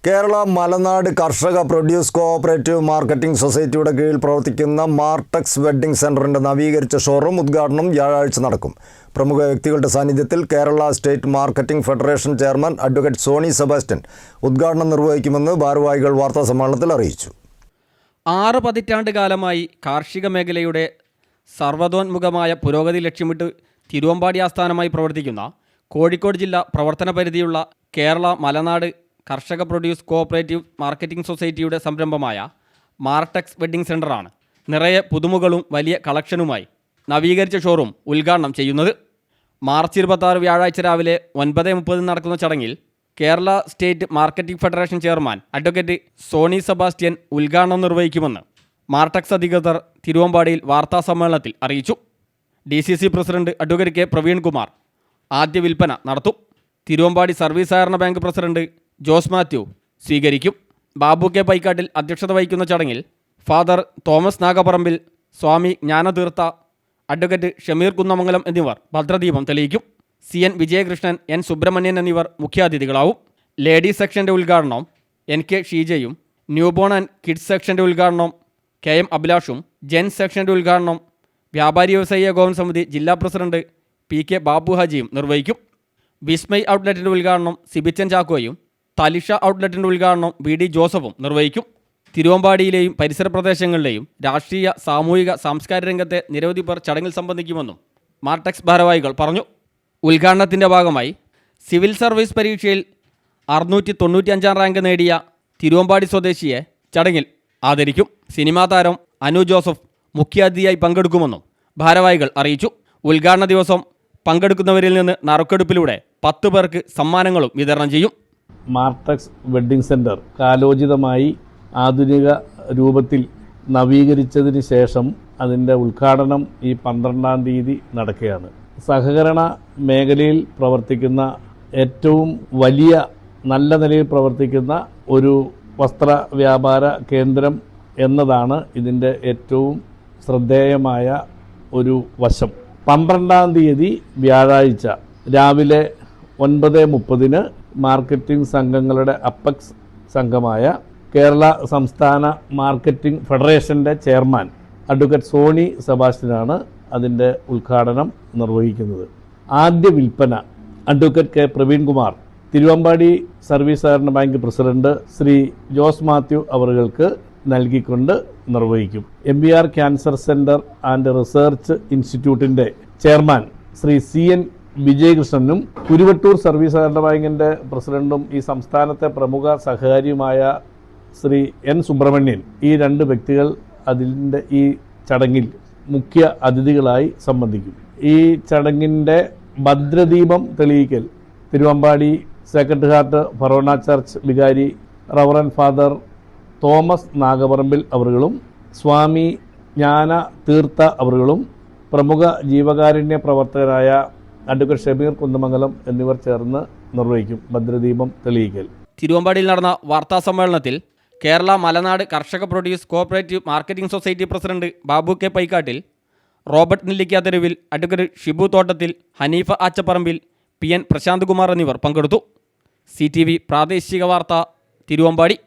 Kerala Malanad Karshaka produce cooperative marketing സൊസൈറ്റിയുടെ കീഴിൽ പ്രവർത്തിക്കുന്ന മാർടെക്സ് വെഡ്ഡിംഗ് സെന്ററിന്റെ നവീകരിച്ച ഷോറൂം ഉദ്ഘാടനം വ്യാഴാഴ്ച നടക്കും. പ്രമുഖ വ്യക്തികളുടെ സാന്നിധ്യത്തിൽ Kerala state marketing federation chairman advocate Sony Sebastian ഉദ്ഘാടനം നിർവഹിക്കുമെന്ന് ഭാരവാഹികൾ വാർത്താസമ്മേളനത്തിൽ അറിയിച്ചു. 6 പതിറ്റാണ്ട് കാലമായി കാർഷിക മേഖലയുടെ സർവ്വതോന്മുഖമായ പുരോഗതി ലക്ഷ്യമിട്ട് തിരുവമ്പാടി ആസ്ഥാനമായി പ്രവർത്തിക്കുന്ന കോഴിക്കോട് ജില്ലാ പ്രവർത്തന പരിധിയുള്ള Kerala Malanad Karshaka produce cooperative marketing സൊസൈറ്റിയുടെ സംരംഭമായ മാർടെക്സ് വെഡ്ഡിംഗ് സെൻ്ററാണ് നിറയെ പുതുമുകളും വലിയ കളക്ഷനുമായി നവീകരിച്ച ഷോറൂം ഉദ്ഘാടനം ചെയ്യുന്നത്. മാർച്ച് 26 വ്യാഴാഴ്ച രാവിലെ 9:30 നടക്കുന്ന ചടങ്ങിൽ Kerala state marketing federation chairman advocate Sony Sebastian ഉദ്ഘാടനം നിർവഹിക്കുമെന്ന് മാർടെക്സ് അധികൃതർ തിരുവമ്പാടിയിൽ വാർത്താസമ്മേളനത്തിൽ അറിയിച്ചു. DCC president advocate K Praveenkumar ആദ്യ വിൽപ്പന നടത്തും. തിരുവമ്പാടി സർവീസ് സഹകരണ ബാങ്ക് പ്രസിഡന്റ് ജോസ് മാത്യു സ്വീകരിക്കും. ബാബു കെ പൈക്കാട്ടിൽ അധ്യക്ഷത വഹിക്കുന്ന ചടങ്ങിൽ ഫാദർ തോമസ് നാഗപ്പറമ്പിൽ, സ്വാമി ജ്ഞാനതീർത്ഥ, അഡ്വക്കേറ്റ് ഷമീർ കുന്നമംഗലം എന്നിവർ ഭദ്രദീപം തെളിയിക്കും. CN വിജയകൃഷ്ണൻ, N സുബ്രഹ്മണ്യൻ എന്നിവർ മുഖ്യാതിഥികളാവും. ലേഡീസ് സെക്ഷൻ്റെ ഉദ്ഘാടനം NK ഷീജയും, ന്യൂബോൺ ആൻഡ് കിഡ്സ് സെക്ഷൻ്റെ ഉദ്ഘാടനം KM അഭിലാഷും, ജെൻസ് സെക്ഷൻ്റെ ഉദ്ഘാടനം വ്യാപാരി വ്യവസായി ഏകോപന സമിതി ജില്ലാ പ്രസിഡന്റ് PK ബാബു ഹാജിയും നിർവഹിക്കും. വിസ്മയ് ഔട്ട്ലെറ്റിൻ്റെ ഉദ്ഘാടനം സിബിച്ചൻ ചാക്കോയും, തലിഷ ഔട്ട്ലെറ്റിൻ്റെ ഉദ്ഘാടനം BD ജോസഫും നിർവഹിക്കും. തിരുവമ്പാടിയിലെയും പരിസര പ്രദേശങ്ങളിലെയും രാഷ്ട്രീയ, സാമൂഹിക, സാംസ്കാരിക രംഗത്തെ നിരവധി പേർ ചടങ്ങിൽ സംബന്ധിക്കുമെന്നും മാർടെക്സ് ഭാരവാഹികൾ പറഞ്ഞു. ഉദ്ഘാടനത്തിൻ്റെ ഭാഗമായി സിവിൽ സർവീസ് പരീക്ഷയിൽ 695 റാങ്ക് നേടിയ തിരുവമ്പാടി സ്വദേശിയെ ചടങ്ങിൽ ആദരിക്കും. സിനിമാ താരം അനു ജോസഫ് മുഖ്യാതിഥിയായി പങ്കെടുക്കുമെന്നും ഭാരവാഹികൾ അറിയിച്ചു. ഉദ്ഘാടന ദിവസം പങ്കെടുക്കുന്നവരിൽ നിന്ന് നറുക്കെടുപ്പിലൂടെ 10 പേർക്ക് സമ്മാനങ്ങളും വിതരണം ചെയ്യും. മാർടെക്സ് വെഡ്ഡിംഗ് സെൻറ്റർ കാലോചിതമായി ആധുനിക രൂപത്തിൽ നവീകരിച്ചതിന് ശേഷം അതിൻ്റെ ഉദ്ഘാടനം ഈ 12-ാം തീയതി നടക്കുകയാണ്. സഹകരണ മേഖലയിൽ പ്രവർത്തിക്കുന്ന ഏറ്റവും വലിയ നല്ല നിലയിൽ പ്രവർത്തിക്കുന്ന ഒരു വസ്ത്ര വ്യാപാര കേന്ദ്രം എന്നതാണ് ഇതിൻ്റെ ഏറ്റവും ശ്രദ്ധേയമായ ഒരു വശം. 12-ാം തീയതി വ്യാഴാഴ്ച രാവിലെ 9:30 മാർക്കറ്റിംഗ് സംഘങ്ങളുടെ അപ്പെക്സ് സംഘമായ കേരള സംസ്ഥാന മാർക്കറ്റിംഗ് ഫെഡറേഷൻ്റെ ചെയർമാൻ അഡ്വക്കേറ്റ് സോണി സെബാസ്റ്റ്യനാണ് അതിൻ്റെ ഉദ്ഘാടനം നിർവഹിക്കുന്നത്. ആദ്യ വിൽപ്പന അഡ്വക്കേറ്റ് കെ പ്രവീൺകുമാർ, തിരുവമ്പാടി സർവീസ് സഹകരണ ബാങ്ക് പ്രസിഡന്റ് ശ്രീ ജോസ് മാത്യു അവർക്ക് നൽകിക്കൊണ്ട് നിർവഹിക്കും. MBR cancer centre and research ഇൻസ്റ്റിറ്റ്യൂട്ടിൻ്റെ ചെയർമാൻ ശ്രീ CN വിജയകൃഷ്ണനും കുരുവട്ടൂർ സർവീസ് സഹകരണ ബാങ്കിൻ്റെ പ്രസിഡന്റും ഈ സംസ്ഥാനത്തെ പ്രമുഖ സഹകാരിയുമായ ശ്രീ N സുബ്രഹ്മണ്യൻ, ഈ 2 വ്യക്തികൾ അതിൻ്റെ ഈ ചടങ്ങിൽ മുഖ്യ അതിഥികളായി സംബന്ധിക്കും. ഈ ചടങ്ങിൻ്റെ ഭദ്രദീപം തെളിയിക്കൽ Thiruvambady sacred heart forane church വികാരി റവറൻ ഫാദർ തോമസ് നാഗപറമ്പിൽ അവர்களுം സ്വാമി ജ്ഞാന തീർത്ഥ അവர்களுം പ്രമുഖ ജീവകാരുണ്യ പ്രവർത്തകരായ അഡ്വക്കേറ്റ് ഷമീർ കുന്നമംഗലം എന്നിവർ ചേർന്ന് നിർവഹിക്കും ഭദ്രദീപം തെളിയിക്കൽ. തിരുവമ്പാടിയിൽ നടന്ന വാർത്താ സമ്മേളനത്തിൽ Kerala Malanad Karshaka produce cooperative marketing society president Babu K പൈക്കാട്ടിൽ, റോബർട്ട് നെല്ലിക്കാതെരുവിൽ, അഡ്വക്കേറ്റ് ഷിബു തോട്ടത്തിൽ, ഹനീഫ ആച്ചപ്പറമ്പിൽ, PN പ്രശാന്ത് കുമാർ എന്നിവർ പങ്കെടുത്തു. CTV പ്രാദേശിക വാർത്ത തിരുവമ്പാടി.